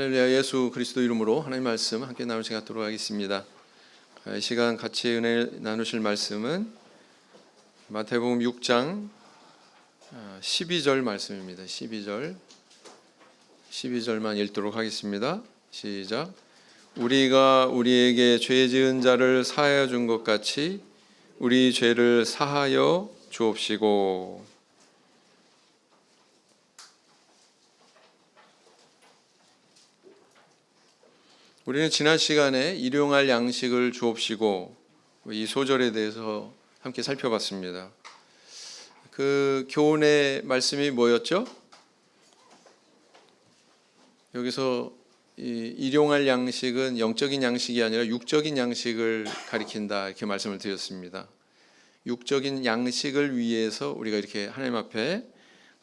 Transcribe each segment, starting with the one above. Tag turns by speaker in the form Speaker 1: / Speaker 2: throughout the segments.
Speaker 1: 할렐루야. 예수 그리스도 이름으로 하나님 말씀 함께 나눌 시간 갖도록 하겠습니다. 이 시간 같이 은혜 나누실 말씀은 마태복음 6장 12절 말씀입니다. 12절만 읽도록 하겠습니다. 시작. 우리가 우리에게 죄 지은 자를 사하여 준 것 같이 우리 죄를 사하여 주옵시고. 우리는 지난 시간에 일용할 양식을 주옵시고 이 소절에 대해서 함께 살펴봤습니다. 그 교훈의 말씀이 뭐였죠? 여기서 이 일용할 양식은 영적인 양식이 아니라 육적인 양식을 가리킨다, 이렇게 말씀을 드렸습니다. 육적인 양식을 위해서 우리가 이렇게 하나님 앞에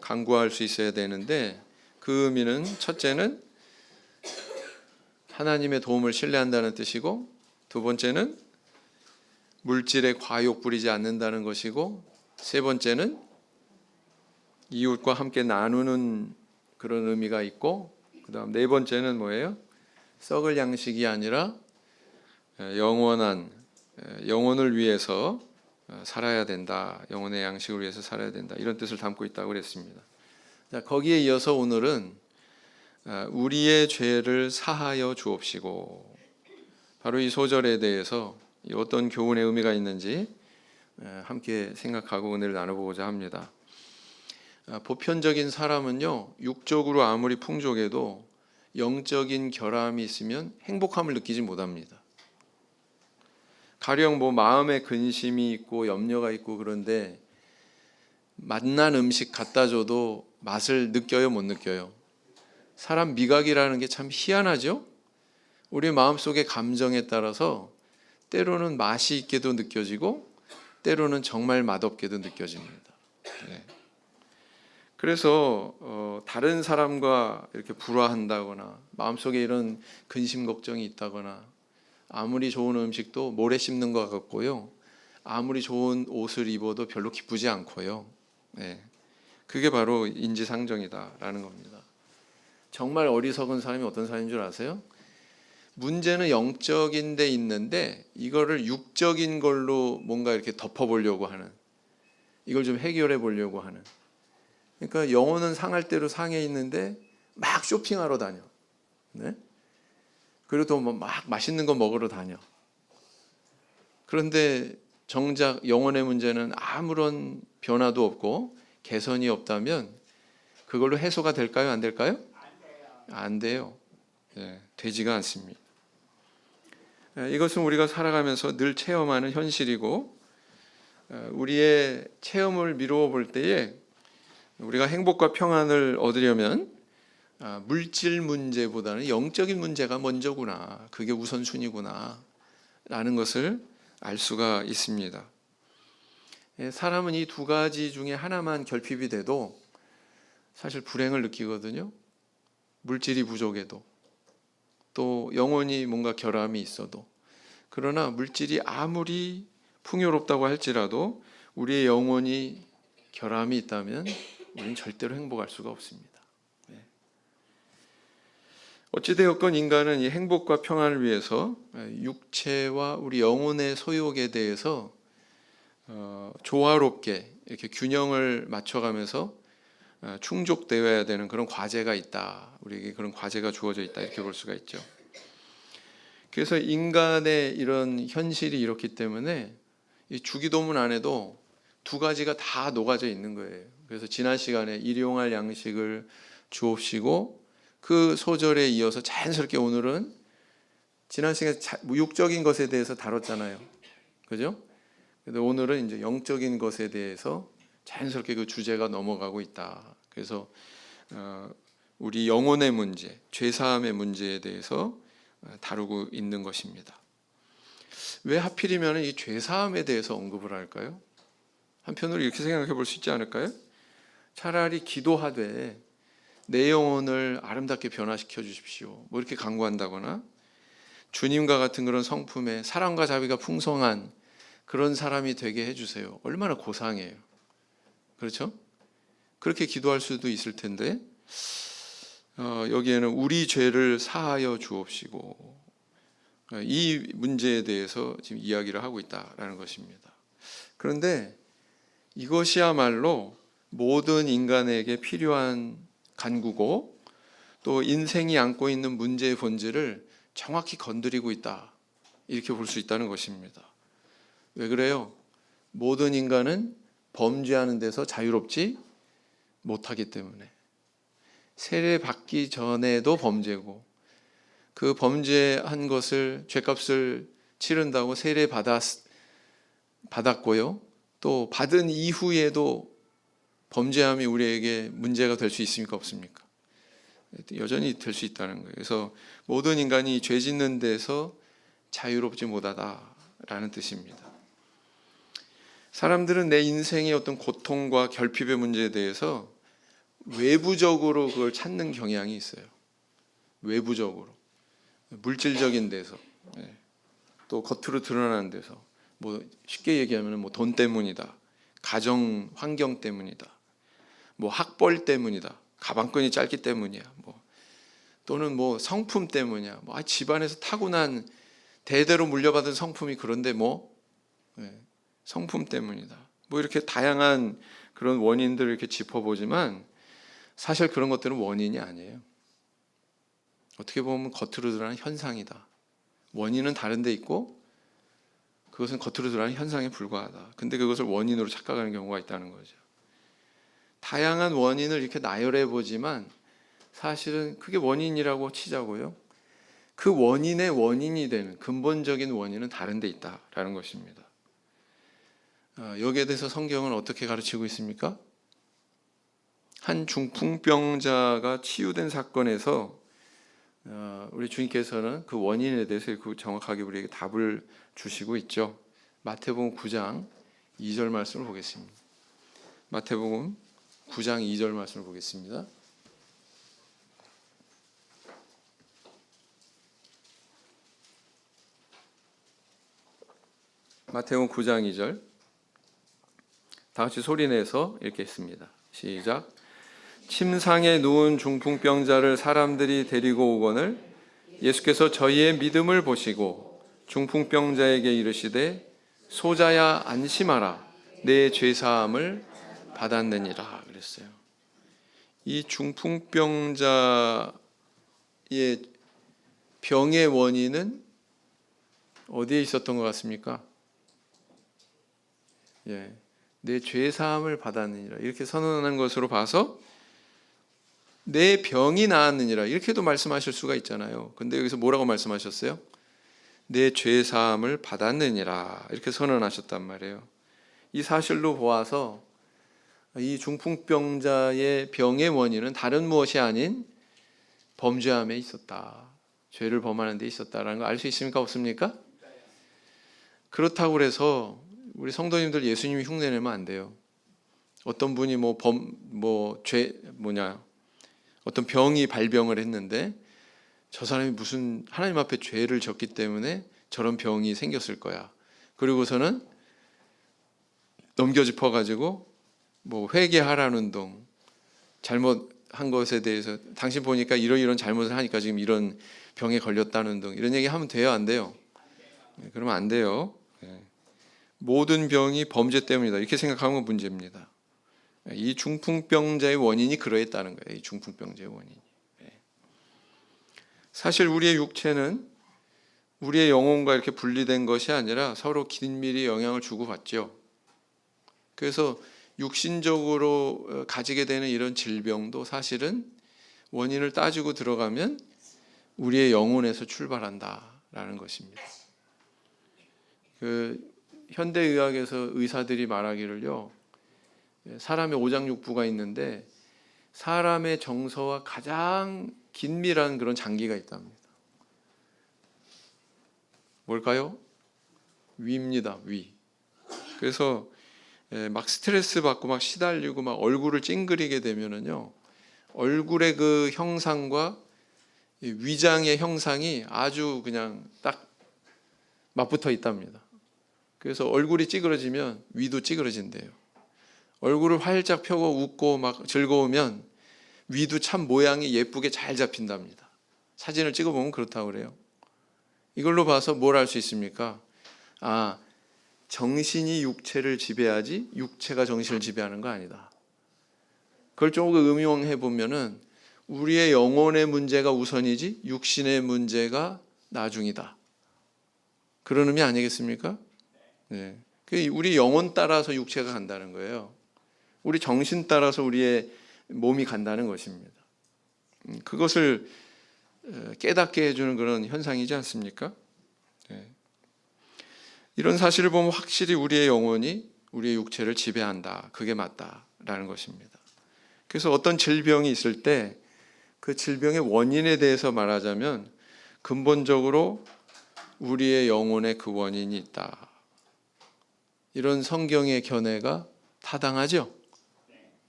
Speaker 1: 간구할 수 있어야 되는데, 그 의미는 첫째는 하나님의 도움을 신뢰한다는 뜻이고, 두 번째는 물질에 과욕 부리지 않는다는 것이고, 세 번째는 이웃과 함께 나누는 그런 의미가 있고, 그 다음 네 번째는 뭐예요? 썩을 양식이 아니라 영혼을 위해서 살아야 된다. 영혼의 양식을 위해서 살아야 된다. 이런 뜻을 담고 있다고 그랬습니다. 자, 거기에 이어서 오늘은 우리의 죄를 사하여 주옵시고, 바로 이 소절에 대해서 어떤 교훈의 의미가 있는지 함께 생각하고 은혜를 나눠보고자 합니다. 보편적인 사람은요, 육적으로 아무리 풍족해도 영적인 결함이 있으면 행복함을 느끼지 못합니다. 가령 마음에 근심이 있고 염려가 있고 그런데 맛난 음식 갖다 줘도 맛을 느껴요, 못 느껴요? 사람 미각이라는 게 참 희한하죠? 우리 마음속의 감정에 따라서 때로는 맛이 있게도 느껴지고 때로는 정말 맛없게도 느껴집니다. 네. 그래서 다른 사람과 이렇게 불화한다거나 마음속에 이런 근심 걱정이 있다거나, 아무리 좋은 음식도 모래 씹는 것 같고요, 아무리 좋은 옷을 입어도 별로 기쁘지 않고요. 네. 그게 바로 인지상정이다라는 겁니다. 정말 어리석은 사람이 어떤 사람인 줄 아세요? 문제는 영적인 데 있는데 이거를 육적인 걸로 뭔가 이렇게 덮어보려고 하는, 이걸 좀 해결해 보려고 하는. 그러니까 영혼은 상할 대로 상해 있는데 막 쇼핑하러 다녀. 네? 그리고 또 막 맛있는 거 먹으러 다녀. 그런데 정작 영혼의 문제는 아무런 변화도 없고 개선이 없다면 그걸로 해소가 될까요? 안 될까요? 안 돼요. 네, 되지가 않습니다. 이것은 우리가 살아가면서 늘 체험하는 현실이고, 우리의 체험을 미루어 볼 때에 우리가 행복과 평안을 얻으려면 물질 문제보다는 영적인 문제가 먼저구나, 그게 우선순위구나 라는 것을 알 수가 있습니다. 사람은 이 두 가지 중에 하나만 결핍이 돼도 사실 불행을 느끼거든요. 물질이 부족해도, 또 영혼이 뭔가 결함이 있어도. 그러나 물질이 아무리 풍요롭다고 할지라도 우리의 영혼이 결함이 있다면 우리는 절대로 행복할 수가 없습니다. 어찌되었건 인간은 이 행복과 평안을 위해서 육체와 우리 영혼의 소욕에 대해서 조화롭게 이렇게 균형을 맞춰가면서 충족되어야 되는 그런 과제가 있다. 우리에게 그런 과제가 주어져 있다, 이렇게 볼 수가 있죠. 그래서 인간의 이런 현실이 이렇기 때문에 이 주기도문 안에도 두 가지가 다 녹아져 있는 거예요. 그래서 지난 시간에 일용할 양식을 주옵시고, 그 소절에 이어서 자연스럽게 오늘은 지난 시간에 육적인 것에 대해서 다뤘잖아요. 그죠? 근데 오늘은 이제 영적인 것에 대해서 자연스럽게 그 주제가 넘어가고 있다. 그래서 우리 영혼의 문제, 죄사함의 문제에 대해서 다루고 있는 것입니다. 왜 하필이면 이 죄사함에 대해서 언급을 할까요? 한편으로 이렇게 생각해 볼 수 있지 않을까요? 차라리 기도하되 내 영혼을 아름답게 변화시켜 주십시오, 이렇게 간구한다거나, 주님과 같은 그런 성품에 사랑과 자비가 풍성한 그런 사람이 되게 해주세요, 얼마나 고상해요. 그렇죠? 그렇게 기도할 수도 있을 텐데 여기에는 우리 죄를 사하여 주옵시고 이 문제에 대해서 지금 이야기를 하고 있다라는 것입니다. 그런데 이것이야말로 모든 인간에게 필요한 간구고 또 인생이 안고 있는 문제의 본질을 정확히 건드리고 있다, 이렇게 볼 수 있다는 것입니다. 왜 그래요? 모든 인간은 범죄하는 데서 자유롭지 못하기 때문에, 세례 받기 전에도 범죄고 그 범죄한 것을 죄값을 치른다고 세례 받았고요, 또 받은 이후에도 범죄함이 우리에게 문제가 될 수 있습니까? 없습니까? 여전히 될 수 있다는 거예요. 그래서 모든 인간이 죄 짓는 데서 자유롭지 못하다라는 뜻입니다. 사람들은 내 인생의 어떤 고통과 결핍의 문제에 대해서 외부적으로 그걸 찾는 경향이 있어요. 외부적으로, 물질적인 데서, 또 겉으로 드러나는 데서, 뭐 쉽게 얘기하면 뭐 돈 때문이다, 가정 환경 때문이다, 뭐 학벌 때문이다, 가방끈이 짧기 때문이야, 뭐 또는 뭐 성품 때문이야, 뭐 집안에서 타고난 대대로 물려받은 성품이 그런데 뭐 성품 때문이다, 뭐 이렇게 다양한 그런 원인들을 이렇게 짚어보지만 사실 그런 것들은 원인이 아니에요. 어떻게 보면 겉으로 드러나는 현상이다. 원인은 다른 데 있고 그것은 겉으로 드러나는 현상에 불과하다. 근데 그것을 원인으로 착각하는 경우가 있다는 거죠. 다양한 원인을 이렇게 나열해 보지만 사실은 그게 원인이라고 치자고요, 그 원인의 원인이 되는 근본적인 원인은 다른 데 있다라는 것입니다. 여기에 대해서 성경은 어떻게 가르치고 있습니까? 한 중풍병자가 치유된 사건에서 우리 주님께서는 그 원인에 대해서 정확하게 우리에게 답을 주시고 있죠. 마태복음 9장 2절 말씀을 보겠습니다. 마태복음 9장 2절 말씀을 보겠습니다. 마태복음 9장 2절 다 같이 소리내서 읽겠습니다. 시작. 침상에 누운 중풍병자를 사람들이 데리고 오거늘 예수께서 저희의 믿음을 보시고 중풍병자에게 이르시되 소자야 안심하라, 내 죄사함을 받았느니라 그랬어요. 이 중풍병자의 병의 원인은 어디에 있었던 것 같습니까? 내 죄사함을 받았느니라 이렇게 선언하는 것으로 봐서 내 병이 나았느니라 이렇게도 말씀하실 수가 있잖아요. 근데 여기서 뭐라고 말씀하셨어요? 내 죄사함을 받았느니라 이렇게 선언하셨단 말이에요. 이 사실로 보아서 이 중풍병자의 병의 원인은 다른 무엇이 아닌 범죄함에 있었다, 죄를 범하는 데 있었다라는 걸 알 수 있습니까? 없습니까? 그렇다고 해서 우리 성도님들 예수님이 흉내내면 안 돼요. 어떤 분이 어떤 병이 발병을 했는데 저 사람이 무슨 하나님 앞에 죄를 졌기 때문에 저런 병이 생겼을 거야. 그리고서는 넘겨짚어 가지고 뭐 회개하라는 둥, 잘못한 것에 대해서 당신 보니까 이런 잘못을 하니까 지금 이런 병에 걸렸다는 둥, 이런 얘기 하면 돼요, 안 돼요? 그러면 안 돼요. 모든 병이 범죄 때문이다 이렇게 생각하면 문제입니다. 이 중풍병자의 원인이 그러했다는 거예요. 이 중풍병자의 원인이. 사실 우리의 육체는 우리의 영혼과 이렇게 분리된 것이 아니라 서로 긴밀히 영향을 주고받죠. 그래서 육신적으로 가지게 되는 이런 질병도 사실은 원인을 따지고 들어가면 우리의 영혼에서 출발한다라는 것입니다. 현대의학에서 의사들이 말하기를요, 사람의 오장육부가 있는데 사람의 정서와 가장 긴밀한 그런 장기가 있답니다. 뭘까요? 위입니다. 위. 그래서 막 스트레스 받고 막 시달리고 막 얼굴을 찡그리게 되면은요, 얼굴의 그 형상과 위장의 형상이 아주 그냥 딱 맞붙어 있답니다. 그래서 얼굴이 찌그러지면 위도 찌그러진대요. 얼굴을 활짝 펴고 웃고 막 즐거우면 위도 참 모양이 예쁘게 잘 잡힌답니다. 사진을 찍어보면 그렇다고 그래요. 이걸로 봐서 뭘 알 수 있습니까? 아, 정신이 육체를 지배하지 육체가 정신을 지배하는 거 아니다. 그걸 조금 음용해 보면은 우리의 영혼의 문제가 우선이지 육신의 문제가 나중이다. 그런 의미 아니겠습니까? 네. 우리 영혼 따라서 육체가 간다는 거예요. 우리 정신 따라서 우리의 몸이 간다는 것입니다. 그것을 깨닫게 해주는 그런 현상이지 않습니까? 네. 이런 사실을 보면 확실히 우리의 영혼이 우리의 육체를 지배한다. 그게 맞다라는 것입니다. 그래서 어떤 질병이 있을 때 그 질병의 원인에 대해서 말하자면 근본적으로 우리의 영혼에 그 원인이 있다. 이런 성경의 견해가 타당하죠?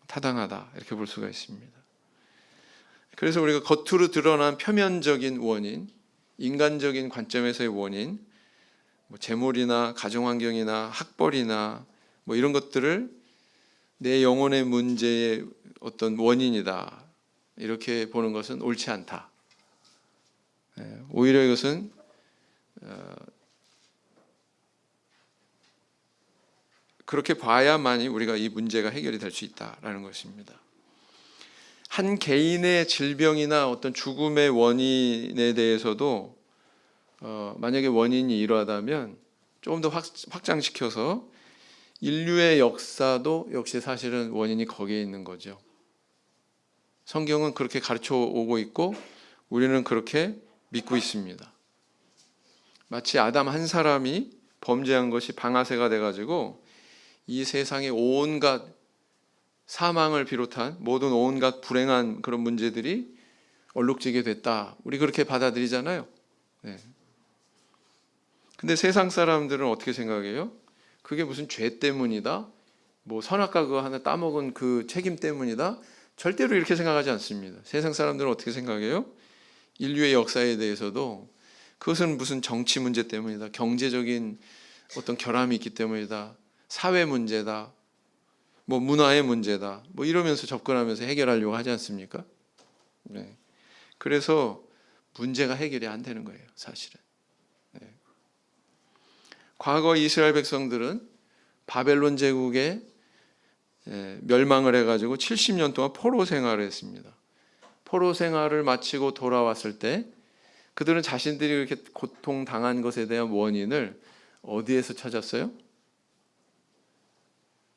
Speaker 1: 타당하다. 이렇게 볼 수가 있습니다. 그래서 우리가 겉으로 드러난 표면적인 원인, 인간적인 관점에서의 원인, 재물이나 가정환경이나 학벌이나 이런 것들을 내 영혼의 문제의 어떤 원인이다. 이렇게 보는 것은 옳지 않다. 오히려 이것은 그렇게 봐야만이 우리가 이 문제가 해결이 될 수 있다라는 것입니다. 한 개인의 질병이나 어떤 죽음의 원인에 대해서도 만약에 원인이 이러하다면 조금 더 확장시켜서 인류의 역사도 역시 사실은 원인이 거기에 있는 거죠. 성경은 그렇게 가르쳐 오고 있고 우리는 그렇게 믿고 있습니다. 마치 아담 한 사람이 범죄한 것이 방아쇠가 돼가지고 이 세상의 온갖 사망을 비롯한 모든 온갖 불행한 그런 문제들이 얼룩지게 됐다. 우리 그렇게 받아들이잖아요. 네. 근데 세상 사람들은 어떻게 생각해요? 그게 무슨 죄 때문이다? 선악과 그거 하나 따먹은 그 책임 때문이다? 절대로 이렇게 생각하지 않습니다. 세상 사람들은 어떻게 생각해요? 인류의 역사에 대해서도 그것은 무슨 정치 문제 때문이다. 경제적인 어떤 결함이 있기 때문이다. 사회 문제다. 문화의 문제다. 이러면서 접근하면서 해결하려고 하지 않습니까? 네. 그래서 문제가 해결이 안 되는 거예요, 사실은. 네. 과거 이스라엘 백성들은 바벨론 제국에 멸망을 해가지고 70년 동안 포로 생활을 했습니다. 포로 생활을 마치고 돌아왔을 때 그들은 자신들이 이렇게 고통당한 것에 대한 원인을 어디에서 찾았어요?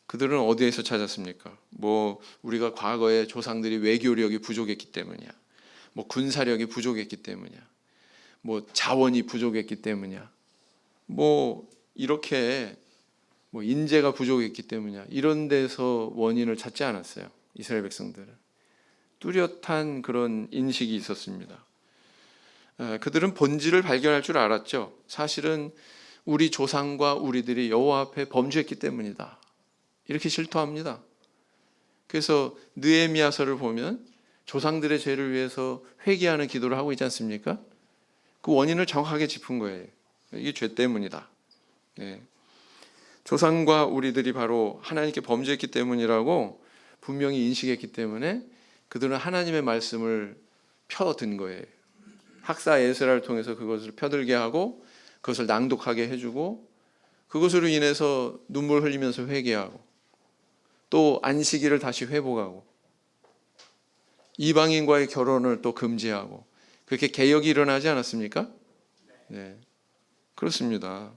Speaker 1: 그들은 어디에서 찾았습니까? 우리가 과거에 조상들이 외교력이 부족했기 때문이야. 군사력이 부족했기 때문이야. 자원이 부족했기 때문이야. 이렇게 인재가 부족했기 때문이야. 이런 데서 원인을 찾지 않았어요. 이스라엘 백성들은. 뚜렷한 그런 인식이 있었습니다. 그들은 본질을 발견할 줄 알았죠. 사실은 우리 조상과 우리들이 여호와 앞에 범죄했기 때문이다. 이렇게 실토합니다. 그래서 느헤미야서를 보면 조상들의 죄를 위해서 회개하는 기도를 하고 있지 않습니까? 그 원인을 정확하게 짚은 거예요. 이게 죄 때문이다. 네. 조상과 우리들이 바로 하나님께 범죄했기 때문이라고 분명히 인식했기 때문에 그들은 하나님의 말씀을 펴든 거예요. 학사 에스라를 통해서 그것을 펴들게 하고 그것을 낭독하게 해주고 그것으로 인해서 눈물 흘리면서 회개하고 또 안식일을 다시 회복하고 이방인과의 결혼을 또 금지하고 그렇게 개혁이 일어나지 않았습니까? 네, 그렇습니다.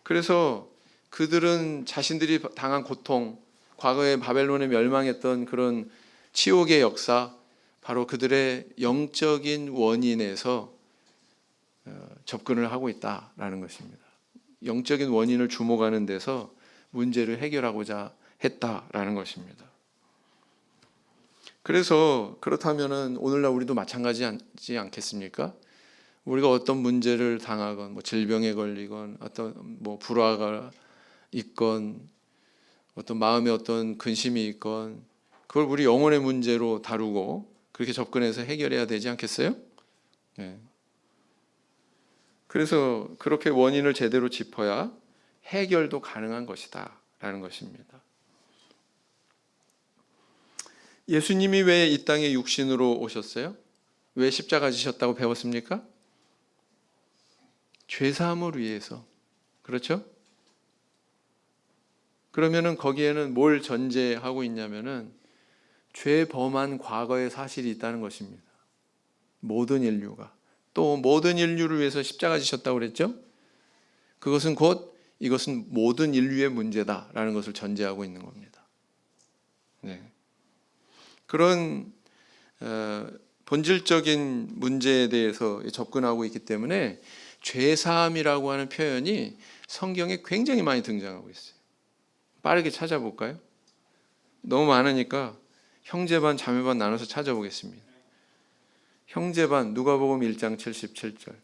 Speaker 1: 그래서 그들은 자신들이 당한 고통, 과거에 바벨론에 멸망했던 그런 치욕의 역사, 바로 그들의 영적인 원인에서 접근을 하고 있다라는 것입니다. 영적인 원인을 주목하는 데서 문제를 해결하고자 했다라는 것입니다. 그래서 그렇다면은 오늘날 우리도 마찬가지지 않겠습니까? 우리가 어떤 문제를 당하건 질병에 걸리건 어떤 불화가 있건 어떤 마음에 어떤 근심이 있건 그걸 우리 영혼의 문제로 다루고 그렇게 접근해서 해결해야 되지 않겠어요? 네. 그래서 그렇게 원인을 제대로 짚어야 해결도 가능한 것이다 라는 것입니다. 예수님이 왜 이 땅에 육신으로 오셨어요? 왜 십자가 지셨다고 배웠습니까? 죄사함을 위해서. 그렇죠? 그러면은 거기에는 뭘 전제하고 있냐면은 죄 범한 과거의 사실이 있다는 것입니다. 모든 인류가. 또 모든 인류를 위해서 십자가 지셨다고 그랬죠? 그것은 곧 이것은 모든 인류의 문제다라는 것을 전제하고 있는 겁니다. 네. 그런 본질적인 문제에 대해서 접근하고 있기 때문에 죄사함이라고 하는 표현이 성경에 굉장히 많이 등장하고 있어요. 빠르게 찾아볼까요? 너무 많으니까 형제반 자매반 나눠서 찾아보겠습니다. 형제반 누가복음 1장 77절,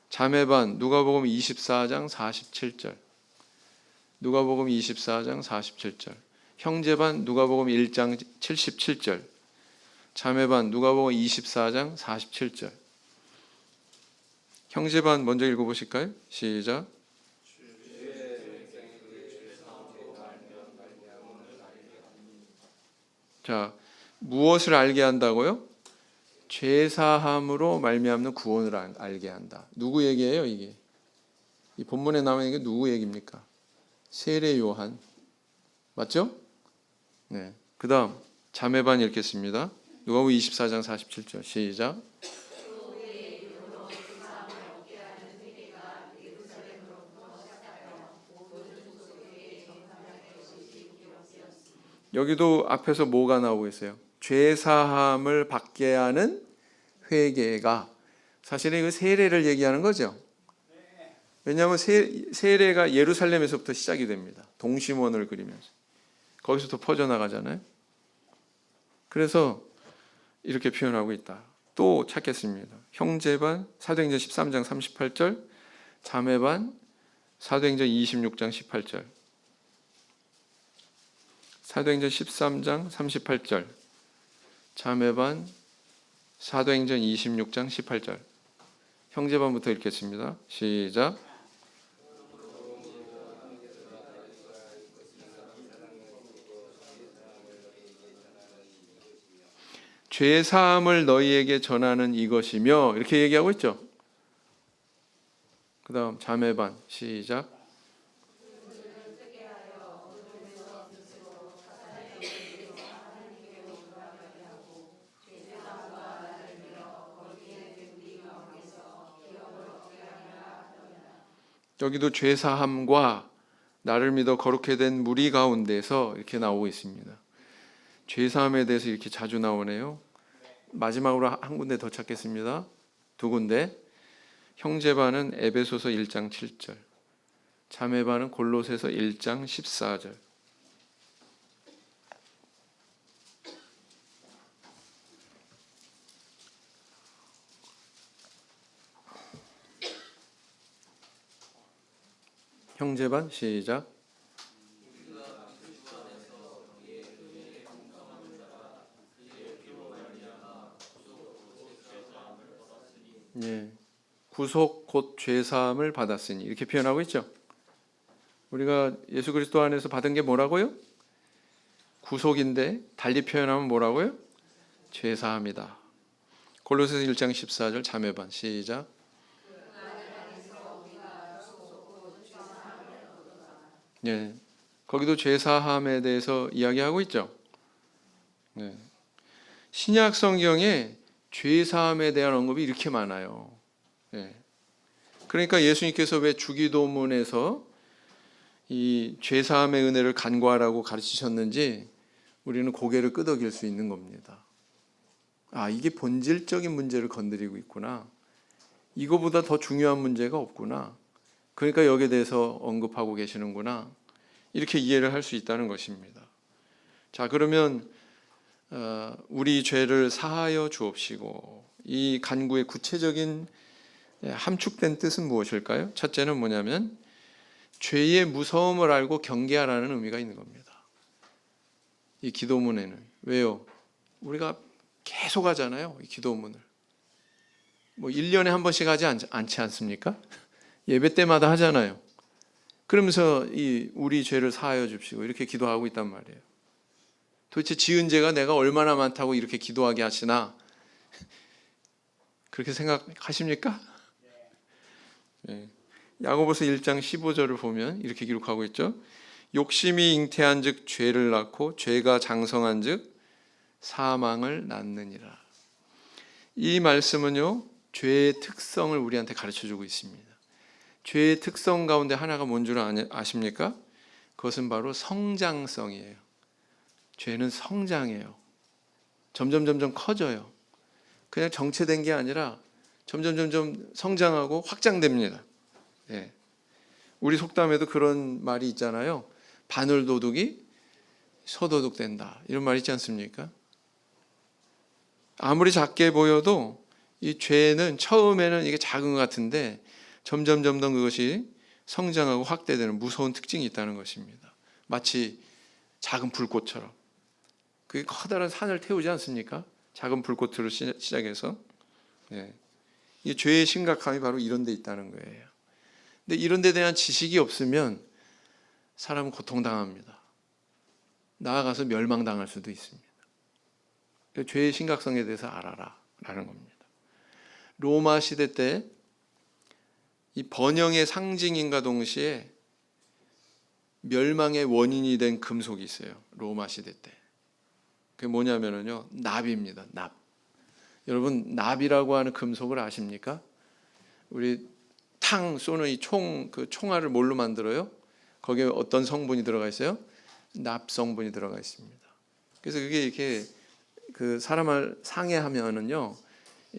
Speaker 1: 자매반 누가복음 24장 47절, 누가복음 24장 47절, 형제반 누가복음 1장 77절, 자매반 누가복음 24장 47절. 형제반 먼저 읽어보실까요? 시작. 자, 무엇을 알게 한다고요? 죄사함으로 말미암는 구원을 알게 한다. 누구 얘기예요, 이게? 이 본문에 나와 있는 게 누구 얘기입니까? 세례 요한. 맞죠? 네. 그다음 자매반 읽겠습니다. 누가복음 24장 47절. 시작. 여기도 앞에서 뭐가 나오고 있어요? 죄사함을 받게 하는 회개가 사실은 이거 세례를 얘기하는 거죠. 왜냐하면 세례가 예루살렘에서부터 시작이 됩니다. 동심원을 그리면서 거기서부터 퍼져나가잖아요. 그래서 이렇게 표현하고 있다. 또 찾겠습니다. 형제반 사도행전 13장 38절, 자매반 사도행전 26장 18절, 사도행전 13장 38절, 자매반 사도행전 26장 18절. 형제반부터 읽겠습니다. 시작. 죄사함을 너희에게 전하는 이것이며 이렇게 얘기하고 있죠. 그 다음 자매반 시작. 여기도 죄사함과 나를 믿어 거룩게 된 무리 가운데서 이렇게 나오고 있습니다. 죄사함에 대해서 이렇게 자주 나오네요. 마지막으로 한 군데 더 찾겠습니다. 두 군데. 형제반은 에베소서 1장 7절, 자매반은 골로새서 1장 14절. 형제반 시작. 예, 구속 곧 죄사함을 받았으니 이렇게 표현하고 있죠. 우리가 예수 그리스도 안에서 받은 게 뭐라고요? 구속인데 달리 표현하면 뭐라고요? 죄사함이다. 골로새서 1장 14절 자매반 시작. 예, 거기도 죄사함에 대해서 이야기하고 있죠. 네. 신약 성경에 죄사함에 대한 언급이 이렇게 많아요. 예. 그러니까 예수님께서 왜 주기도문에서 이 죄사함의 은혜를 간구하라고 가르치셨는지 우리는 고개를 끄덕일 수 있는 겁니다. 아, 이게 본질적인 문제를 건드리고 있구나. 이거보다 더 중요한 문제가 없구나. 그러니까 여기에 대해서 언급하고 계시는구나. 이렇게 이해를 할 수 있다는 것입니다. 자, 그러면 우리 죄를 사하여 주옵시고 이 간구의 구체적인 함축된 뜻은 무엇일까요? 첫째는 뭐냐면 죄의 무서움을 알고 경계하라는 의미가 있는 겁니다. 이 기도문에는. 왜요? 우리가 계속 하잖아요. 이 기도문을. 뭐 1년에 한 번씩 하지 않지 않습니까? 예배 때마다 하잖아요. 그러면서 이 우리 죄를 사하여 줍시고 이렇게 기도하고 있단 말이에요. 도대체 지은 죄가 내가 얼마나 많다고 이렇게 기도하게 하시나? 그렇게 생각하십니까? 네. 야고보서 1장 15절을 보면 이렇게 기록하고 있죠. 욕심이 잉태한즉 죄를 낳고 죄가 장성한즉 사망을 낳느니라. 이 말씀은요, 죄의 특성을 우리한테 가르쳐주고 있습니다. 죄의 특성 가운데 하나가 뭔 줄 아십니까? 그것은 바로 성장성이에요. 죄는 성장해요. 점점 커져요. 그냥 정체된 게 아니라 점점 성장하고 확장됩니다. 예. 우리 속담에도 그런 말이 있잖아요. 바늘도둑이 소도둑 된다, 이런 말 있지 않습니까? 아무리 작게 보여도 이 죄는 처음에는 이게 작은 것 같은데 점점 그것이 성장하고 확대되는 무서운 특징이 있다는 것입니다. 마치 작은 불꽃처럼. 그게 커다란 산을 태우지 않습니까? 작은 불꽃으로 시작해서. 예. 이 죄의 심각함이 바로 이런 데 있다는 거예요. 근데 이런 데 대한 지식이 없으면 사람은 고통당합니다. 나아가서 멸망당할 수도 있습니다. 죄의 심각성에 대해서 알아라 라는 겁니다. 로마 시대 때 이 번영의 상징인가 동시에 멸망의 원인이 된 금속이 있어요. 로마 시대 때. 그게 뭐냐면요, 납입니다. 납. 여러분, 납이라고 하는 금속을 아십니까? 우리 탕 쏘는 이 그 총알을 뭘로 만들어요? 거기에 어떤 성분이 들어가 있어요? 납 성분이 들어가 있습니다. 그래서 그게 이렇게 그 사람을 상해하면은요,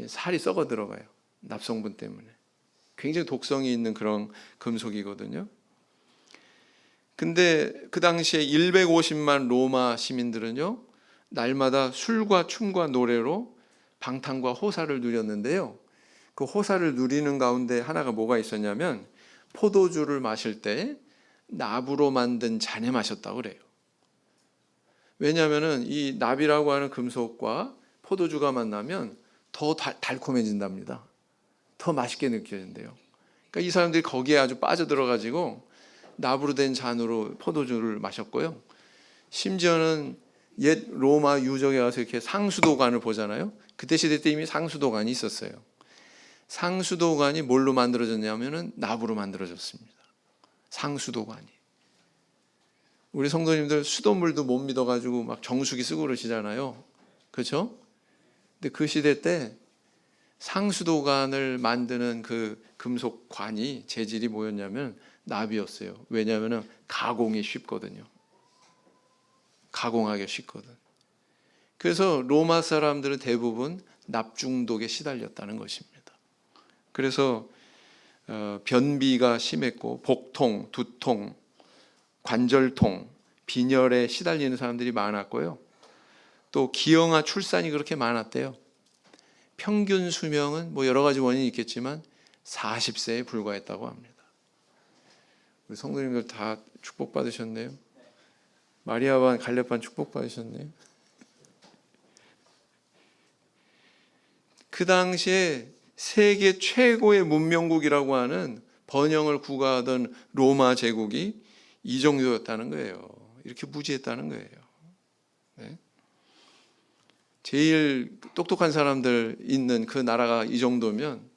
Speaker 1: 살이 썩어 들어가요. 납 성분 때문에. 굉장히 독성이 있는 그런 금속이거든요. 근데 그 당시에 150만 로마 시민들은요, 날마다 술과 춤과 노래로 방탕과 호사를 누렸는데요. 그 호사를 누리는 가운데 하나가 뭐가 있었냐면 포도주를 마실 때 납으로 만든 잔에 마셨다고 그래요. 왜냐하면 이 납이라고 하는 금속과 포도주가 만나면 더 달콤해진답니다. 더 맛있게 느껴진대요. 그러니까 이 사람들이 거기에 아주 빠져들어가지고 납으로 된 잔으로 포도주를 마셨고요. 심지어는 옛 로마 유적에 가서 이렇게 상수도관을 보잖아요. 그때 시대 때 이미 상수도관이 있었어요. 상수도관이 뭘로 만들어졌냐면은 납으로 만들어졌습니다. 상수도관이. 우리 성도님들 수돗물도 못 믿어가지고 막 정수기 쓰고 그러시잖아요. 그렇죠? 근데 그 시대 때 상수도관을 만드는 그 금속관이 재질이 뭐였냐면 납이었어요. 왜냐하면 가공이 쉽거든요. 가공하기 쉽거든. 그래서 로마 사람들은 대부분 납 중독에 시달렸다는 것입니다. 그래서 변비가 심했고 복통, 두통, 관절통, 빈혈에 시달리는 사람들이 많았고요. 또 기형아 출산이 그렇게 많았대요. 평균 수명은 뭐 여러 가지 원인이 있겠지만 40세에 불과했다고 합니다. 우리 성도님들 다 축복받으셨네요. 마리아반 갈렙반 축복받으셨네요. 그 당시에 세계 최고의 문명국이라고 하는 번영을 구가하던 로마 제국이 이 정도였다는 거예요. 이렇게 무지했다는 거예요. 네? 제일 똑똑한 사람들 있는 그 나라가 이 정도면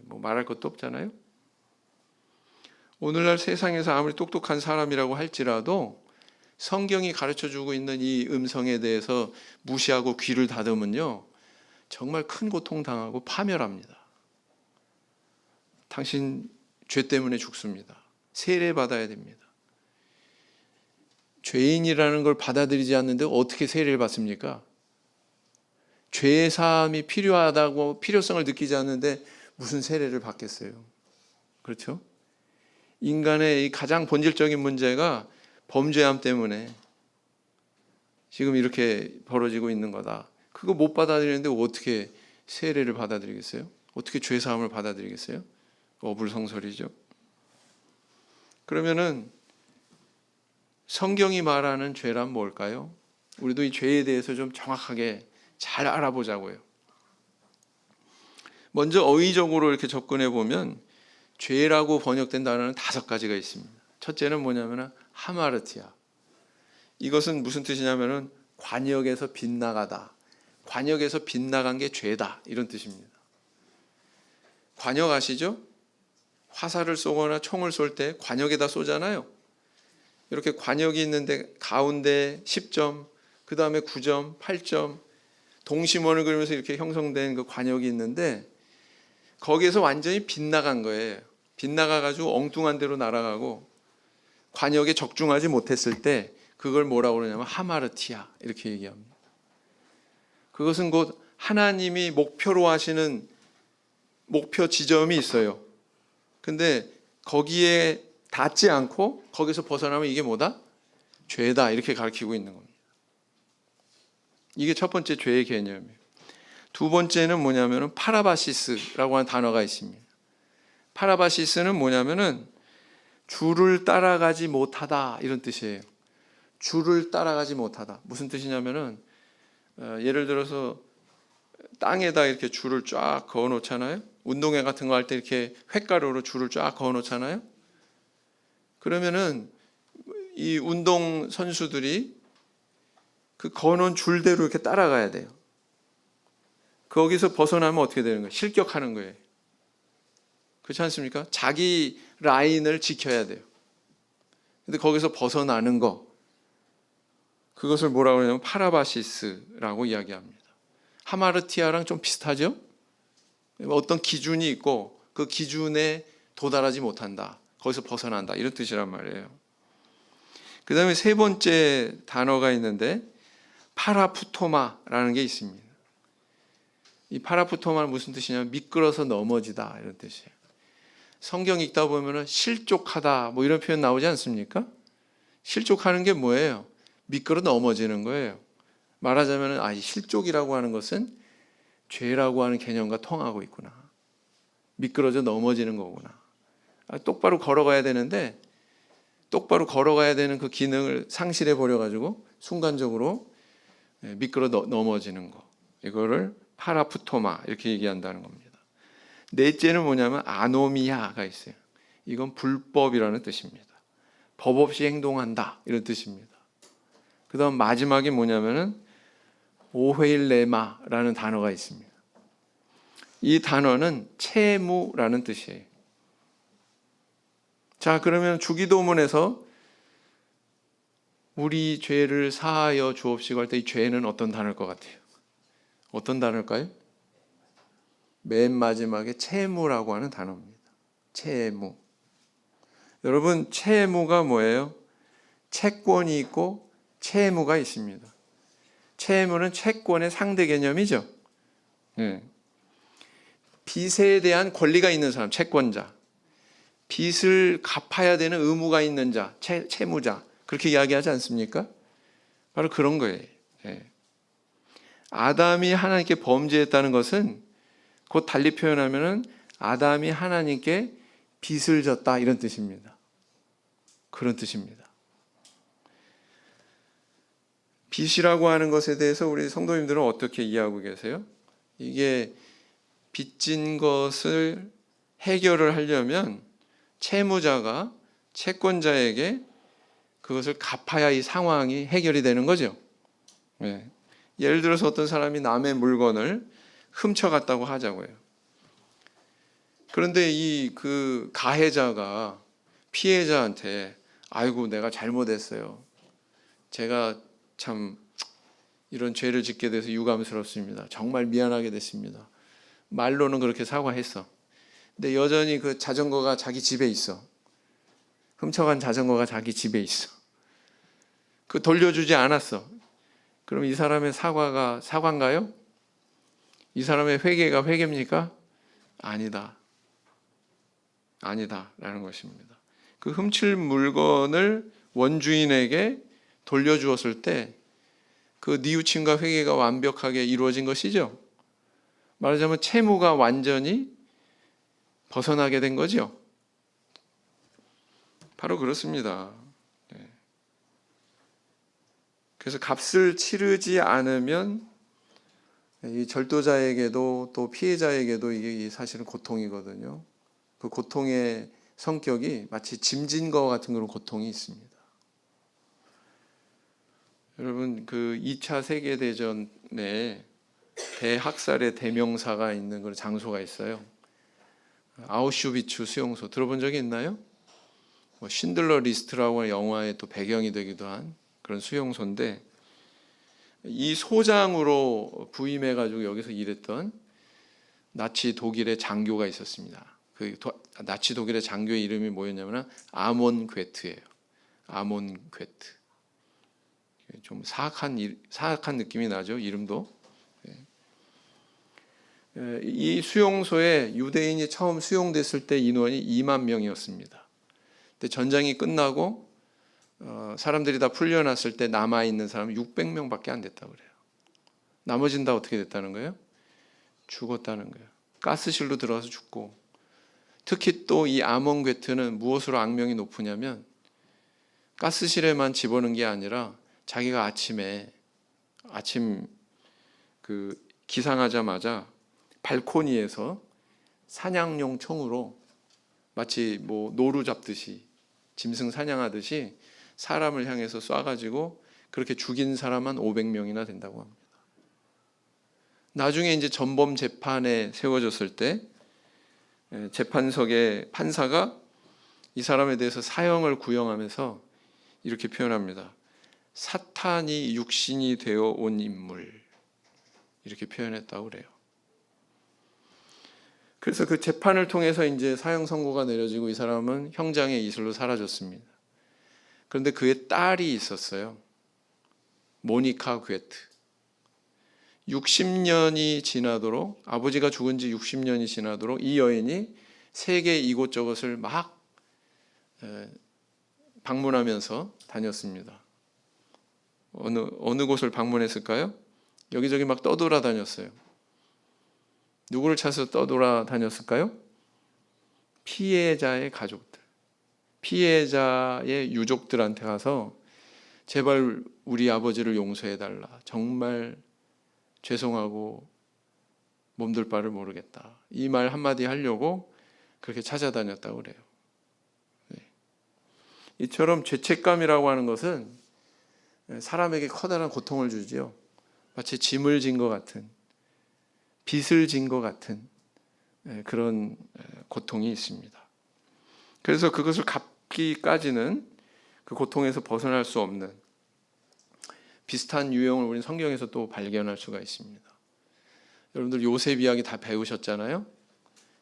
Speaker 1: 뭐 말할 것도 없잖아요. 오늘날 세상에서 아무리 똑똑한 사람이라고 할지라도 성경이 가르쳐주고 있는 이 음성에 대해서 무시하고 귀를 닫으면요, 정말 큰 고통당하고 파멸합니다. 당신 죄 때문에 죽습니다. 세례받아야 됩니다. 죄인이라는 걸 받아들이지 않는데 어떻게 세례를 받습니까? 죄의 사함이 필요하다고 필요성을 느끼지 않는데 무슨 세례를 받겠어요? 그렇죠? 인간의 이 가장 본질적인 문제가 범죄함 때문에 지금 이렇게 벌어지고 있는 거다. 그거 못 받아들이는데 어떻게 세례를 받아들이겠어요? 어떻게 죄 사함을 받아들이겠어요? 어불성설이죠. 그러면은 성경이 말하는 죄란 뭘까요? 우리도 이 죄에 대해서 좀 정확하게 잘 알아보자고요. 먼저 어휘적으로 이렇게 접근해 보면 죄라고 번역된 단어는 5가지가 있습니다. 첫째는 뭐냐면 하마르티아. 이것은 무슨 뜻이냐면은 관역에서 빗나가다. 관역에서 빗나간 게 죄다. 이런 뜻입니다. 관역 아시죠? 화살을 쏘거나 총을 쏠 때 관역에다 쏘잖아요. 이렇게 관역이 있는데 가운데 10점, 그 다음에 9점, 8점, 동심원을 그리면서 이렇게 형성된 그 관역이 있는데 거기에서 완전히 빗나간 거예요. 빗나가가지고 엉뚱한 데로 날아가고 관역에 적중하지 못했을 때 그걸 뭐라고 그러냐면 하마르티아 이렇게 얘기합니다. 그것은 곧 하나님이 목표로 하시는 목표 지점이 있어요. 근데 거기에 닿지 않고 거기서 벗어나면 이게 뭐다? 죄다 이렇게 가르치고 있는 겁니다. 이게 첫 번째 죄의 개념이에요. 두 번째는 뭐냐면은 파라바시스라고 하는 단어가 있습니다. 파라바시스는 뭐냐면은 줄을 따라가지 못하다 이런 뜻이에요. 줄을 따라가지 못하다. 무슨 뜻이냐면은 예를 들어서 땅에다 이렇게 줄을 쫙 그어 놓잖아요. 운동회 같은 거 할 때 이렇게 횟가루로 줄을 쫙 그어 놓잖아요. 그러면은 이 운동 선수들이 그 그어 놓은 줄대로 이렇게 따라가야 돼요. 거기서 벗어나면 어떻게 되는 거예요? 실격하는 거예요. 그렇지 않습니까? 자기 라인을 지켜야 돼요. 근데 거기서 벗어나는 거, 그것을 뭐라고 하냐면 파라바시스라고 이야기합니다. 하마르티아랑 좀 비슷하죠? 어떤 기준이 있고 그 기준에 도달하지 못한다. 거기서 벗어난다. 이런 뜻이란 말이에요. 그 다음에 세 번째 단어가 있는데 파라푸토마라는 게 있습니다. 이 파라푸토마는 무슨 뜻이냐면 미끄러서 넘어지다 이런 뜻이에요. 성경 읽다 보면은 실족하다 뭐 이런 표현 나오지 않습니까? 실족하는 게 뭐예요? 미끄러 넘어지는 거예요. 말하자면 이 실족이라고 하는 것은 죄라고 하는 개념과 통하고 있구나. 미끄러져 넘어지는 거구나. 똑바로 걸어가야 되는데 똑바로 걸어가야 되는 그 기능을 상실해 버려 가지고 순간적으로 미끄러 넘어지는 거. 이거를 파라푸토마 이렇게 얘기한다는 겁니다. 넷째는 뭐냐면 아노미아가 있어요. 이건 불법이라는 뜻입니다. 법 없이 행동한다 이런 뜻입니다. 그 다음 마지막이 뭐냐면은 오헤일레마라는 단어가 있습니다. 이 단어는 채무라는 뜻이에요. 자, 그러면 주기도문에서 우리 죄를 사하여 주옵시고 할 때 이 죄는 어떤 단어일 것 같아요? 어떤 단어일까요? 맨 마지막에 채무라고 하는 단어입니다. 채무. 여러분, 채무가 뭐예요? 채권이 있고 채무가 있습니다. 채무는 채권의 상대 개념이죠. 네. 빚에 대한 권리가 있는 사람, 채권자. 빚을 갚아야 되는 의무가 있는 자, 채무자. 그렇게 이야기하지 않습니까? 바로 그런 거예요. 네. 아담이 하나님께 범죄했다는 것은 곧 달리 표현하면은 아담이 하나님께 빚을 졌다 이런 뜻입니다. 그런 뜻입니다. 빚이라고 하는 것에 대해서 우리 성도님들은 어떻게 이해하고 계세요? 이게 빚진 것을 해결을 하려면 채무자가 채권자에게 그것을 갚아야 이 상황이 해결이 되는 거죠. 네. 예를 들어서 어떤 사람이 남의 물건을 훔쳐갔다고 하자고요. 그런데 그 가해자가 피해자한테 아이고 내가 잘못했어요. 제가 참 이런 죄를 짓게 돼서 유감스럽습니다. 정말 미안하게 됐습니다. 말로는 그렇게 사과했어. 근데 여전히 그 자전거가 자기 집에 있어. 훔쳐간 자전거가 자기 집에 있어. 그 돌려주지 않았어. 그럼 이 사람의 사과가 사과인가요? 이 사람의 회개가 회개입니까? 아니다. 아니다라는 것입니다. 그 훔칠 물건을 원주인에게 돌려주었을 때 그 뉘우침과 회개가 완벽하게 이루어진 것이죠. 말하자면 채무가 완전히 벗어나게 된 거죠. 바로 그렇습니다. 그래서 값을 치르지 않으면 이 절도자에게도 또 피해자에게도 이게 사실은 고통이거든요. 그 고통의 성격이 마치 짐진 것 같은 그런 고통이 있습니다. 여러분 그 2차 세계대전에 대학살의 대명사가 있는 그런 장소가 있어요. 아우슈비츠 수용소 들어본 적이 있나요? 신들러 리스트라고 하는 영화의 또 배경이 되기도 한 그런 수용소인데, 이 소장으로 부임해가지고 여기서 일했던 나치 독일의 장교가 있었습니다. 그 나치 독일의 장교의 이름이 뭐였냐면 아몬 괴트예요. 아몬 괴트. 좀 사악한 느낌이 나죠, 이름도. 이 수용소에 유대인이 처음 수용됐을 때 인원이 2만 명이었습니다. 근데 전쟁이 끝나고 사람들이 다 풀려났을 때 남아있는 사람은 600명밖에 안 됐다고 그래요. 나머지는 다 어떻게 됐다는 거예요? 죽었다는 거예요. 가스실로 들어가서 죽고, 특히 또 이 아몬 괴트는 무엇으로 악명이 높으냐면 가스실에만 집어넣은 게 아니라 자기가 아침 그 기상하자마자 발코니에서 사냥용 총으로 마치 뭐 노루 잡듯이 짐승 사냥하듯이 사람을 향해서 쏴가지고 그렇게 죽인 사람 한 500명이나 된다고 합니다. 나중에 이제 전범 재판에 세워졌을 때 재판석의 판사가 이 사람에 대해서 사형을 구형하면서 이렇게 표현합니다. 사탄이 육신이 되어 온 인물, 이렇게 표현했다고 그래요. 그래서 그 재판을 통해서 이제 사형 선고가 내려지고 이 사람은 형장의 이슬로 사라졌습니다. 그런데 그의 딸이 있었어요. 모니카 괴트. 60년이 지나도록, 아버지가 죽은 지 60년이 지나도록 이 여인이 세계 이곳저곳을 막 방문하면서 다녔습니다. 어느 곳을 방문했을까요? 여기저기 막 떠돌아다녔어요. 누구를 찾아서 떠돌아다녔을까요? 피해자의 가족들, 피해자의 유족들한테 가서 제발 우리 아버지를 용서해달라, 정말 죄송하고 몸둘 바를 모르겠다, 이 말 한마디 하려고 그렇게 찾아다녔다고 그래요. 이처럼 죄책감이라고 하는 것은 사람에게 커다란 고통을 주지요. 마치 짐을 진 것 같은, 빚을 진 것 같은 그런 고통이 있습니다. 그래서 그것을 갚기까지는 그 고통에서 벗어날 수 없는 비슷한 유형을 우리는 성경에서 또 발견할 수가 있습니다. 여러분들 요셉 이야기 다 배우셨잖아요.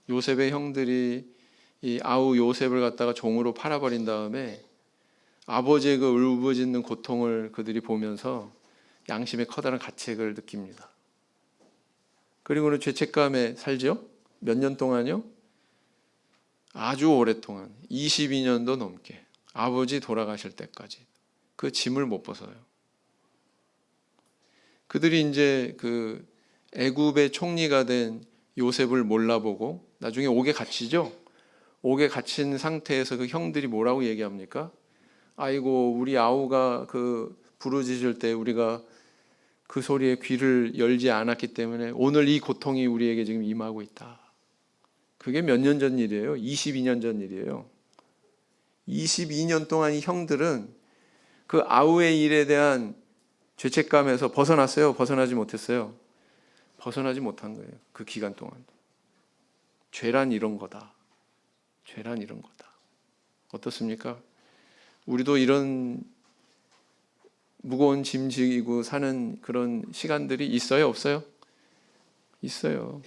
Speaker 1: 요셉의 형들이 이 아우 요셉을 갖다가 종으로 팔아버린 다음에 아버지의 그 울부짖는 고통을 그들이 보면서 양심의 커다란 가책을 느낍니다. 그리고는 죄책감에 살죠. 몇 년 동안요? 아주 오랫동안 22년도 넘게, 아버지 돌아가실 때까지 그 짐을 못 벗어요. 그들이 이제 그 애굽의 총리가 된 요셉을 몰라보고 나중에 옥에 갇히죠. 옥에 갇힌 상태에서 그 형들이 뭐라고 얘기합니까? 아이고, 우리 아우가 그 부르짖을 때 우리가 그 소리에 귀를 열지 않았기 때문에 오늘 이 고통이 우리에게 지금 임하고 있다. 그게 몇 년 전 일이에요? 22년 전 일이에요. 22년 동안 이 형들은 그 아우의 일에 대한 죄책감에서 벗어났어요? 벗어나지 못했어요? 벗어나지 못한 거예요. 그 기간 동안. 죄란 이런 거다. 죄란 이런 거다. 어떻습니까? 우리도 이런 무거운 짐 지고 사는 그런 시간들이 있어요? 없어요? 있어요.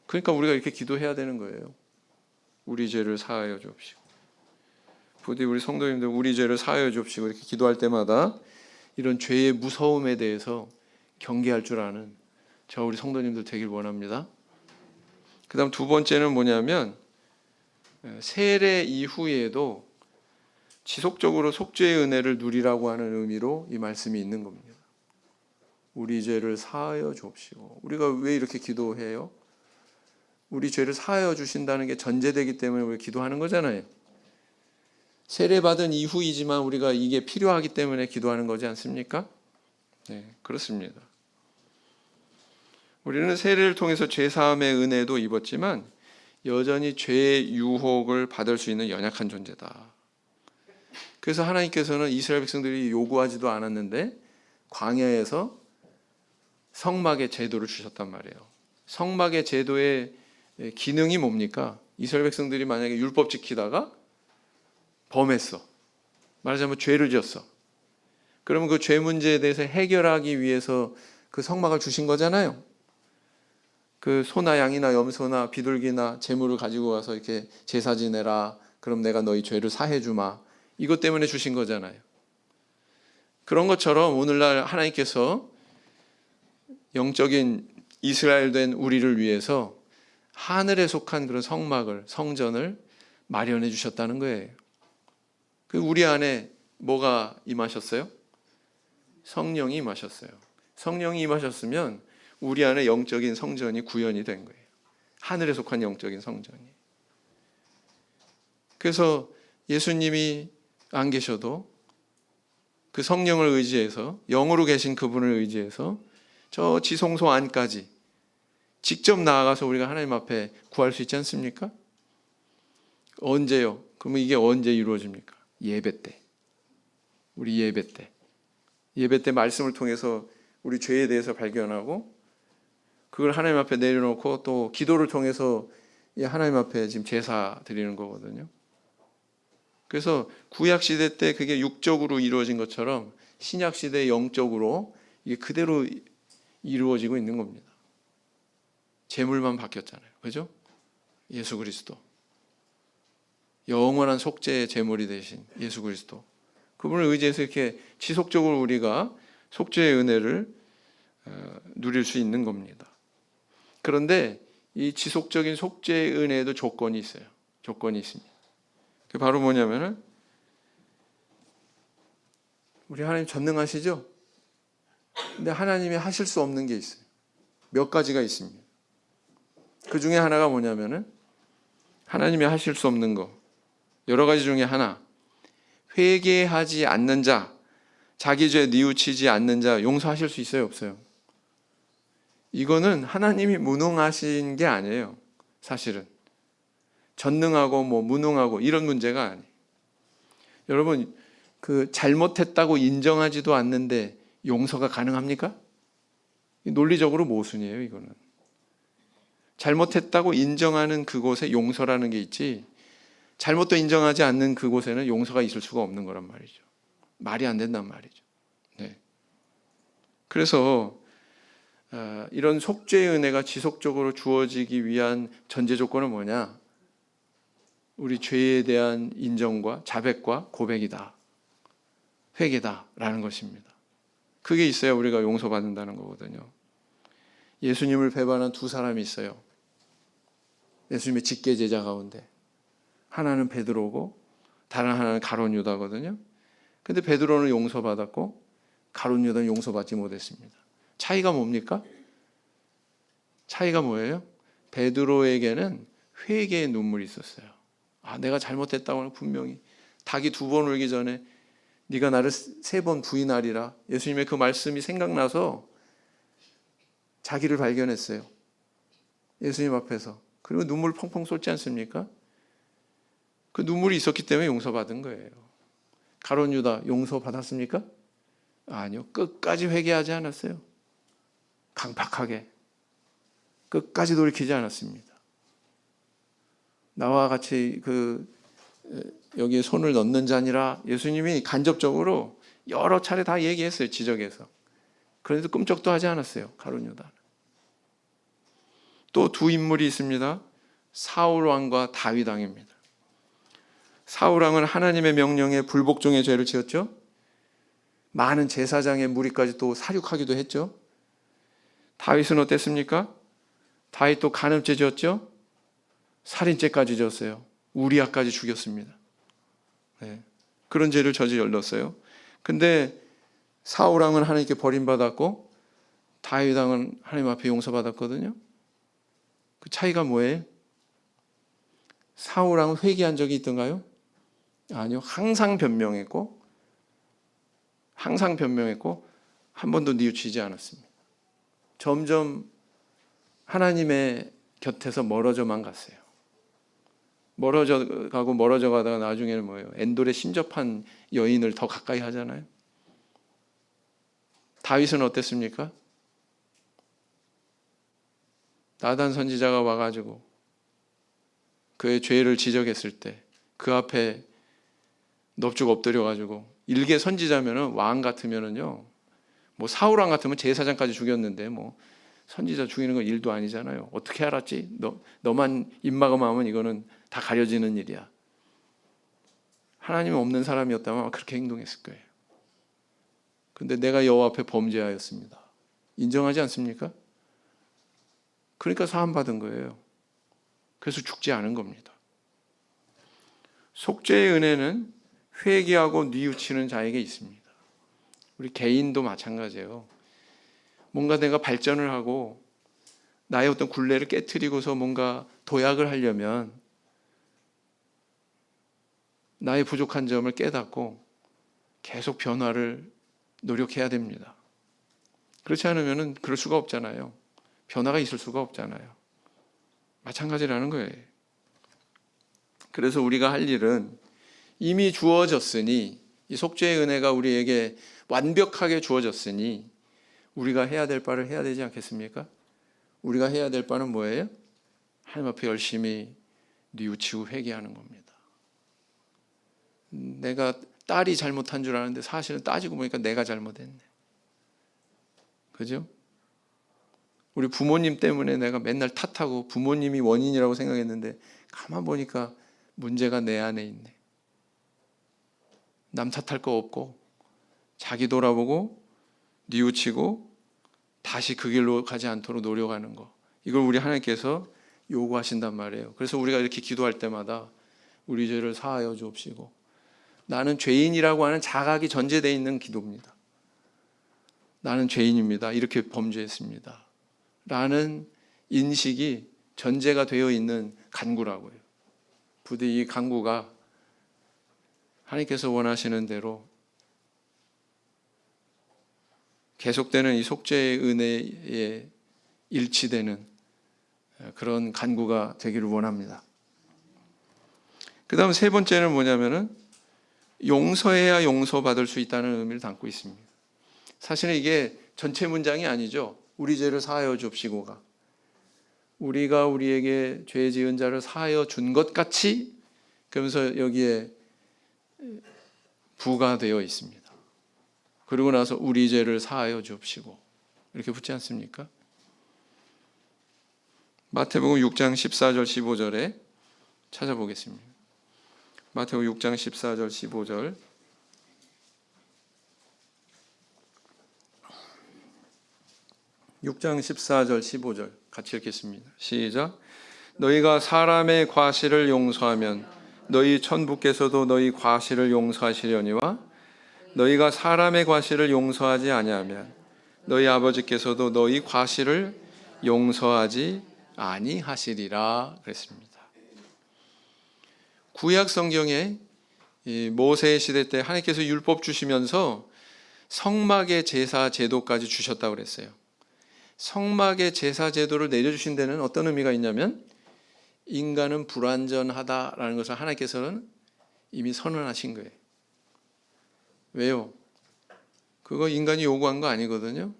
Speaker 1: 그러니까 우리가 이렇게 기도해야 되는 거예요. 우리 죄를 사하여 주옵시고. 부디 우리 성도님들 우리 죄를 사하여 주옵시고 이렇게 기도할 때마다 이런 죄의 무서움에 대해서 경계할 줄 아는 저 우리 성도님들 되길 원합니다. 그 다음 두 번째는 뭐냐면 세례 이후에도 지속적으로 속죄의 은혜를 누리라고 하는 의미로 이 말씀이 있는 겁니다. 우리 죄를 사하여 주옵시고. 우리가 왜 이렇게 기도해요? 우리 죄를 사하여 주신다는 게 전제되기 때문에 우리가 기도하는 거잖아요. 세례받은 이후이지만 우리가 이게 필요하기 때문에 기도하는 거지 않습니까? 네, 그렇습니다. 우리는 세례를 통해서 죄사함의 은혜도 입었지만 여전히 죄의 유혹을 받을 수 있는 연약한 존재다. 그래서 하나님께서는 이스라엘 백성들이 요구하지도 않았는데 광야에서 성막의 제도를 주셨단 말이에요. 성막의 제도의 기능이 뭡니까? 이스라엘 백성들이 만약에 율법 지키다가 범했어. 말하자면 죄를 지었어. 그러면 그 죄 문제에 대해서 해결하기 위해서 그 성막을 주신 거잖아요. 그 소나 양이나 염소나 비둘기나 재물을 가지고 와서 이렇게 제사 지내라. 그럼 내가 너희 죄를 사해 주마. 이것 때문에 주신 거잖아요. 그런 것처럼 오늘날 하나님께서 영적인 이스라엘 된 우리를 위해서 하늘에 속한 그런 성막을, 성전을 마련해 주셨다는 거예요. 그 우리 안에 뭐가 임하셨어요? 성령이 임하셨어요. 성령이 임하셨으면 우리 안에 영적인 성전이 구현이 된 거예요. 하늘에 속한 영적인 성전이. 그래서 예수님이 안 계셔도 그 성령을 의지해서, 영으로 계신 그분을 의지해서 저 지성소 안까지 직접 나아가서 우리가 하나님 앞에 구할 수 있지 않습니까? 언제요? 그러면 이게 언제 이루어집니까? 예배 때. 우리 예배 때. 예배 때 말씀을 통해서 우리 죄에 대해서 발견하고 그걸 하나님 앞에 내려놓고 또 기도를 통해서 하나님 앞에 지금 제사 드리는 거거든요. 그래서 구약 시대 때 그게 육적으로 이루어진 것처럼 신약 시대 영적으로 이게 그대로 이루어지고 있는 겁니다. 제물만 바뀌었잖아요. 그죠? 예수 그리스도. 영원한 속죄의 제물이 되신 예수 그리스도. 그분을 의지해서 이렇게 지속적으로 우리가 속죄의 은혜를 누릴 수 있는 겁니다. 그런데 이 지속적인 속죄의 은혜에도 조건이 있어요. 조건이 있습니다. 그게 바로 뭐냐면은 우리 하나님 전능하시죠? 근데 하나님이 하실 수 없는 게 있어요. 몇 가지가 있습니다. 그 중에 하나가 뭐냐면은 하나님이 하실 수 없는 거 여러 가지 중에 하나, 회개하지 않는 자, 자기 죄 뉘우치지 않는 자 용서하실 수 있어요, 없어요? 이거는 하나님이 무능하신 게 아니에요. 사실은 전능하고 무능하고 이런 문제가 아니에요. 여러분 그 잘못했다고 인정하지도 않는데 용서가 가능합니까? 논리적으로 모순이에요. 이거는 잘못했다고 인정하는 그곳에 용서라는 게 있지, 잘못도 인정하지 않는 그곳에는 용서가 있을 수가 없는 거란 말이죠. 말이 안 된단 말이죠. 네. 그래서 이런 속죄의 은혜가 지속적으로 주어지기 위한 전제 조건은 뭐냐? 우리 죄에 대한 인정과 자백과 고백이다. 회개다라는 것입니다. 그게 있어야 우리가 용서받는다는 거거든요. 예수님을 배반한 두 사람이 있어요. 예수님의 직계 제자 가운데. 하나는 베드로고 다른 하나는 가룟 유다거든요. 근데 베드로는 용서받았고 가룟 유다는 용서받지 못했습니다. 차이가 뭡니까? 차이가 뭐예요? 베드로에게는 회개의 눈물이 있었어요. 내가 잘못했다고 분명히 닭이 2번 울기 전에 네가 나를 3번 부인하리라. 예수님의 그 말씀이 생각나서 자기를 발견했어요. 예수님 앞에서. 그리고 눈물 펑펑 쏟지 않습니까? 그 눈물이 있었기 때문에 용서받은 거예요. 가룟 유다 용서받았습니까? 아니요. 끝까지 회개하지 않았어요. 강팍하게. 끝까지 돌이키지 않았습니다. 나와 같이 여기에 손을 넣는 자니라 예수님이 간접적으로 여러 차례 다 얘기했어요. 지적해서. 그런데도 끔찍도 하지 않았어요. 가룟 유다는. 또 두 인물이 있습니다. 사울 왕과 다윗 왕입니다. 사울 왕은 하나님의 명령에 불복종의 죄를 지었죠. 많은 제사장의 무리까지 또 살육하기도 했죠. 다윗은 어땠습니까? 다윗도 간음죄 지었죠. 살인죄까지 지었어요. 우리아까지 죽였습니다. 네. 그런 죄를 저질렀어요. 근데 사울 왕은 하나님께 버림받았고 다윗 왕은 하나님 앞에 용서받았거든요. 그 차이가 뭐예요? 사울 왕은 회개한 적이 있던가요? 아니요. 항상 변명했고 한 번도 뉘우치지 않았습니다. 점점 하나님의 곁에서 멀어져만 갔어요. 멀어져 가다가 나중에는 뭐예요? 엔돌에 심접한 여인을 더 가까이 하잖아요. 다윗은 어땠습니까? 나단 선지자가 와가지고 그의 죄를 지적했을 때 그 앞에 넙죽 엎드려가지고, 일개 선지자면은 왕 같으면은요, 뭐 사울 왕 같으면 제사장까지 죽였는데 뭐 선지자 죽이는 건 일도 아니잖아요. 어떻게 알았지? 너만 입막음하면 이거는 다 가려지는 일이야. 하나님 없는 사람이었다면 아마 그렇게 행동했을 거예요. 근데 내가 여호와 앞에 범죄하였습니다. 인정하지 않습니까? 그러니까 사함 받은 거예요. 그래서 죽지 않은 겁니다. 속죄의 은혜는 회개하고 뉘우치는 자에게 있습니다. 우리 개인도 마찬가지예요. 뭔가 내가 발전을 하고 나의 어떤 굴레를 깨트리고서 뭔가 도약을 하려면 나의 부족한 점을 깨닫고 계속 변화를 노력해야 됩니다. 그렇지 않으면 그럴 수가 없잖아요. 변화가 있을 수가 없잖아요. 마찬가지라는 거예요. 그래서 우리가 할 일은 이미 주어졌으니, 이 속죄의 은혜가 우리에게 완벽하게 주어졌으니 우리가 해야 될 바를 해야 되지 않겠습니까? 우리가 해야 될 바는 뭐예요? 하나님 앞에 열심히 뉘우치고 회개하는 겁니다. 내가 딸이 잘못한 줄 아는데 사실은 따지고 보니까 내가 잘못했네. 그죠? 우리 부모님 때문에 내가 맨날 탓하고 부모님이 원인이라고 생각했는데 가만 보니까 문제가 내 안에 있네. 남 탓할 거 없고 자기 돌아보고 뉘우치고 다시 그 길로 가지 않도록 노력하는 거, 이걸 우리 하나님께서 요구하신단 말이에요. 그래서 우리가 이렇게 기도할 때마다 우리 죄를 사하여 주옵시고, 나는 죄인이라고 하는 자각이 전제되어 있는 기도입니다. 나는 죄인입니다. 이렇게 범죄했습니다. 라는 인식이 전제가 되어 있는 간구라고요. 부디 이 간구가 하나님께서 원하시는 대로 계속되는 이 속죄의 은혜에 일치되는 그런 간구가 되기를 원합니다. 그 다음 세 번째는 뭐냐면은 용서해야 용서받을 수 있다는 의미를 담고 있습니다. 사실은 이게 전체 문장이 아니죠. 우리 죄를 사하여 줍시고가 우리가 우리에게 죄 지은 자를 사하여 준 것 같이, 그러면서 여기에 부가되어 있습니다. 그리고 나서 우리 죄를 사하여 줍시고 이렇게 붙지 않습니까? 마태복음 6장 14절 15절에 찾아보겠습니다. 마태복음 6장 14절 15절. (6장 14절 15절) 같이 읽겠습니다. 시작. 너희가 사람의 과실을 용서하면 너희 천부께서도 너희 과실을 용서하시려니와 너희가 사람의 과실을 용서하지 아니하면 너희 아버지께서도 너희 과실을 용서하지 아니하시리라 그랬습니다. 구약 성경에 모세 시대 때 하나님께서 율법 주시면서 성막의 제사 제도까지 주셨다고 그랬어요. 성막의 제사 제도를 내려주신 데는 어떤 의미가 있냐면 인간은 불완전하다라는 것을 하나님께서는 이미 선언하신 거예요. 왜요? 그거 인간이 요구한 거 아니거든요.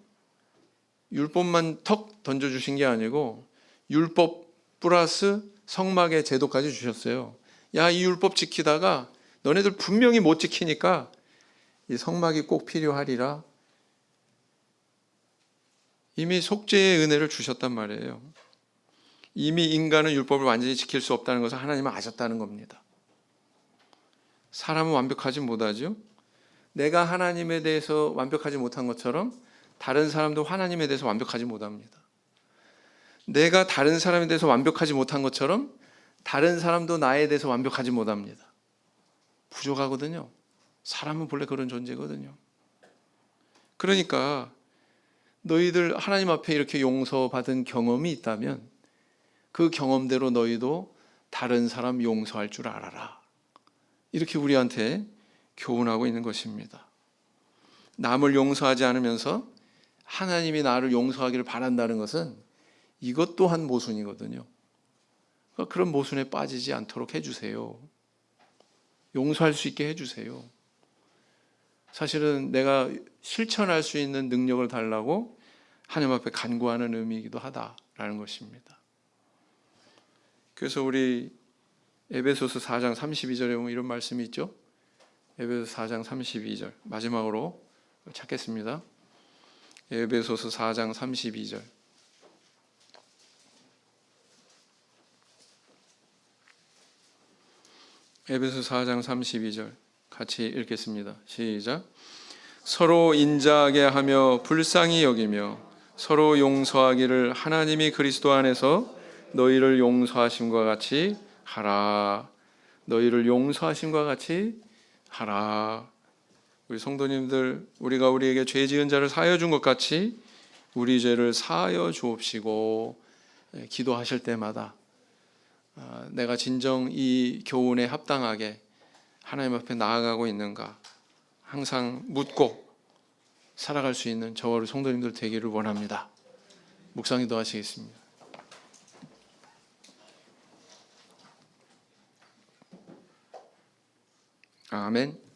Speaker 1: 율법만 턱 던져주신 게 아니고 율법 플러스 성막의 제도까지 주셨어요. 야, 이 율법 지키다가 너네들 분명히 못 지키니까 이 성막이 꼭 필요하리라. 이미 속죄의 은혜를 주셨단 말이에요. 이미 인간은 율법을 완전히 지킬 수 없다는 것을 하나님은 아셨다는 겁니다. 사람은 완벽하지 못하죠. 내가 하나님에 대해서 완벽하지 못한 것처럼 다른 사람도 하나님에 대해서 완벽하지 못합니다. 내가 다른 사람에 대해서 완벽하지 못한 것처럼 다른 사람도 나에 대해서 완벽하지 못합니다. 부족하거든요. 사람은 본래 그런 존재거든요. 그러니까 너희들 하나님 앞에 이렇게 용서받은 경험이 있다면 그 경험대로 너희도 다른 사람 용서할 줄 알아라. 이렇게 우리한테 교훈하고 있는 것입니다. 남을 용서하지 않으면서 하나님이 나를 용서하기를 바란다는 것은 이것 또한 모순이거든요. 그런 모순에 빠지지 않도록 해주세요. 용서할 수 있게 해주세요. 사실은 내가 실천할 수 있는 능력을 달라고 하나님 앞에 간구하는 의미이기도 하다라는 것입니다. 그래서 우리 에베소서 4장 32절에 보면 이런 말씀이 있죠. 에베소서 4장 32절 마지막으로 찾겠습니다. 에베소서 4장 32절. 에베소서 4장 32절 같이 읽겠습니다. 시작. 서로 인자하게 하며 불쌍히 여기며 서로 용서하기를 하나님이 그리스도 안에서 너희를 용서하심과 같이 하라. 너희를 용서하심과 같이 하라. 우리 성도님들, 우리가 우리에게 죄 지은 자를 사하여 준 것 같이 우리 죄를 사하여 주옵시고, 기도하실 때마다 내가 진정 이 교훈에 합당하게 하나님 앞에 나아가고 있는가 항상 묻고 살아갈 수 있는 저와 우리 성도님들 되기를 원합니다. 묵상 기도하시겠습니다. 아멘.